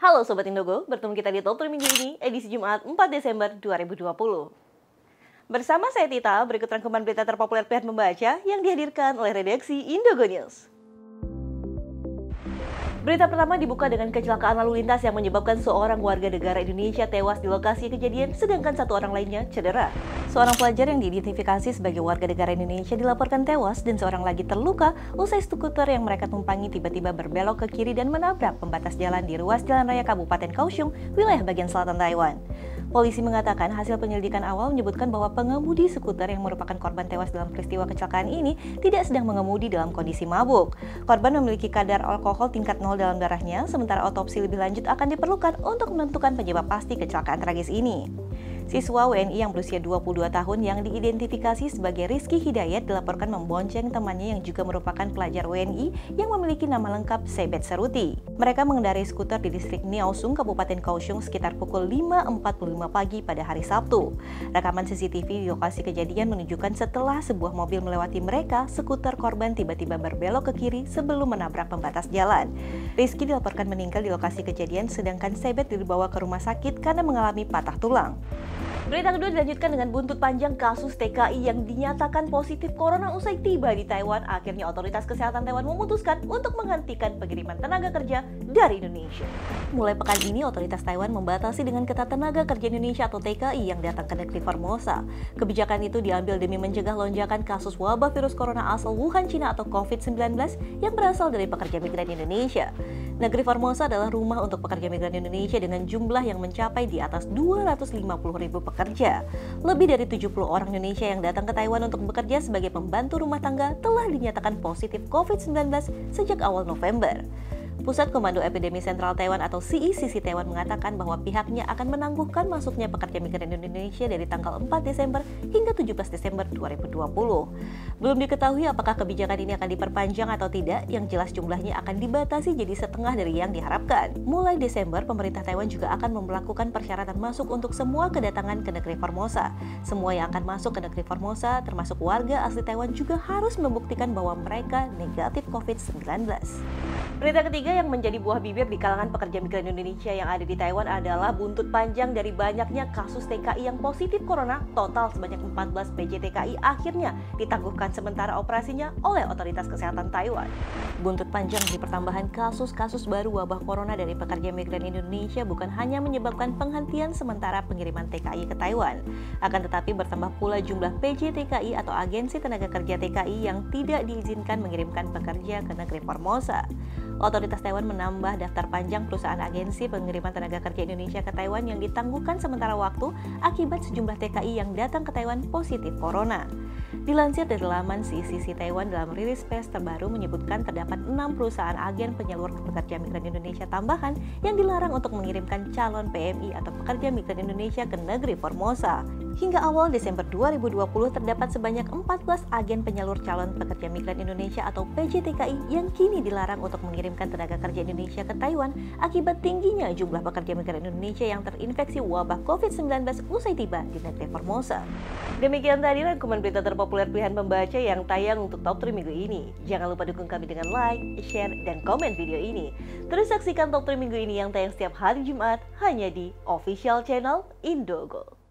Halo Sobat Indogo, bertemu kita di Top 3 Minggu ini, edisi Jumat 4 Desember 2020. Bersama saya Tita, berikut rangkuman berita terpopuler pilihan membaca yang dihadirkan oleh redaksi Indogo News. Berita pertama dibuka dengan kecelakaan lalu lintas yang menyebabkan seorang warga negara Indonesia tewas di lokasi kejadian, sedangkan satu orang lainnya cedera. Seorang pelajar yang diidentifikasi sebagai warga negara Indonesia dilaporkan tewas dan seorang lagi terluka usai skuter yang mereka tumpangi tiba-tiba berbelok ke kiri dan menabrak pembatas jalan di ruas Jalan Raya Kabupaten Kaohsiung, wilayah bagian selatan Taiwan. Polisi mengatakan hasil penyelidikan awal menyebutkan bahwa pengemudi skuter yang merupakan korban tewas dalam peristiwa kecelakaan ini tidak sedang mengemudi dalam kondisi mabuk. Korban memiliki kadar alkohol tingkat 0 dalam darahnya, sementara otopsi lebih lanjut akan diperlukan untuk menentukan penyebab pasti kecelakaan tragis ini. Siswa WNI yang berusia 22 tahun yang diidentifikasi sebagai Rizky Hidayat dilaporkan membonceng temannya yang juga merupakan pelajar WNI yang memiliki nama lengkap Sebet Seruti. Mereka mengendarai skuter di distrik Niaosung, Kabupaten Kaohsiung sekitar pukul 5.45 pagi pada hari Sabtu. Rekaman CCTV di lokasi kejadian menunjukkan setelah sebuah mobil melewati mereka, skuter korban tiba-tiba berbelok ke kiri sebelum menabrak pembatas jalan. Rizky dilaporkan meninggal di lokasi kejadian, sedangkan Sebet dibawa ke rumah sakit karena mengalami patah tulang. Berita kedua dilanjutkan dengan buntut panjang kasus TKI yang dinyatakan positif corona usai tiba di Taiwan. Akhirnya otoritas kesehatan Taiwan memutuskan untuk menghentikan pengiriman tenaga kerja dari Indonesia. Mulai pekan ini, otoritas Taiwan membatasi dengan ketat tenaga kerja Indonesia atau TKI yang datang ke negeri Formosa. Kebijakan itu diambil demi mencegah lonjakan kasus wabah virus corona asal Wuhan, Cina atau COVID-19 yang berasal dari pekerja migran Indonesia. Negeri Formosa adalah rumah untuk pekerja migran Indonesia dengan jumlah yang mencapai di atas 250.000 pekerja. Lebih dari 70 orang Indonesia yang datang ke Taiwan untuk bekerja sebagai pembantu rumah tangga telah dinyatakan positif COVID-19 sejak awal November. Pusat Komando Epidemi Sentral Taiwan atau CECC Taiwan mengatakan bahwa pihaknya akan menangguhkan masuknya pekerja migran Indonesia dari tanggal 4 Desember hingga 17 Desember 2020. Belum diketahui apakah kebijakan ini akan diperpanjang atau tidak, yang jelas jumlahnya akan dibatasi jadi setengah dari yang diharapkan. Mulai Desember, pemerintah Taiwan juga akan memperlakukan persyaratan masuk untuk semua kedatangan ke negeri Formosa. Semua yang akan masuk ke negeri Formosa, termasuk warga asli Taiwan, juga harus membuktikan bahwa mereka negatif COVID-19. Berita ketiga yang menjadi buah bibir di kalangan pekerja migran Indonesia yang ada di Taiwan adalah buntut panjang dari banyaknya kasus TKI yang positif corona. Total sebanyak 14 PJ TKI akhirnya ditangguhkan sementara operasinya oleh otoritas kesehatan Taiwan. Buntut panjang di pertambahan kasus-kasus baru wabah corona dari pekerja migran Indonesia bukan hanya menyebabkan penghentian sementara pengiriman TKI ke Taiwan, akan tetapi bertambah pula jumlah PJ TKI atau agensi tenaga kerja TKI yang tidak diizinkan mengirimkan pekerja ke negeri Formosa. Otoritas Taiwan menambah daftar panjang perusahaan agensi pengiriman tenaga kerja Indonesia ke Taiwan yang ditangguhkan sementara waktu akibat sejumlah TKI yang datang ke Taiwan positif corona. Dilansir dari laman CECC Taiwan dalam rilis pers terbaru menyebutkan terdapat 6 perusahaan agen penyalur pekerja migran Indonesia tambahan yang dilarang untuk mengirimkan calon PMI atau pekerja migran Indonesia ke negeri Formosa. Hingga awal Desember 2020 terdapat sebanyak 14 agen penyalur calon pekerja migran Indonesia atau PJTKI yang kini dilarang untuk mengirimkan tenaga kerja Indonesia ke Taiwan akibat tingginya jumlah pekerja migran Indonesia yang terinfeksi wabah COVID-19 usai tiba di negeri Formosa. Demikian tadi rangkuman berita terpopuler pilihan membaca yang tayang untuk Top 3 minggu ini. Jangan lupa dukung kami dengan like, share, dan komen video ini. Terus saksikan Top 3 minggu ini yang tayang setiap hari Jumat hanya di official channel Indogo.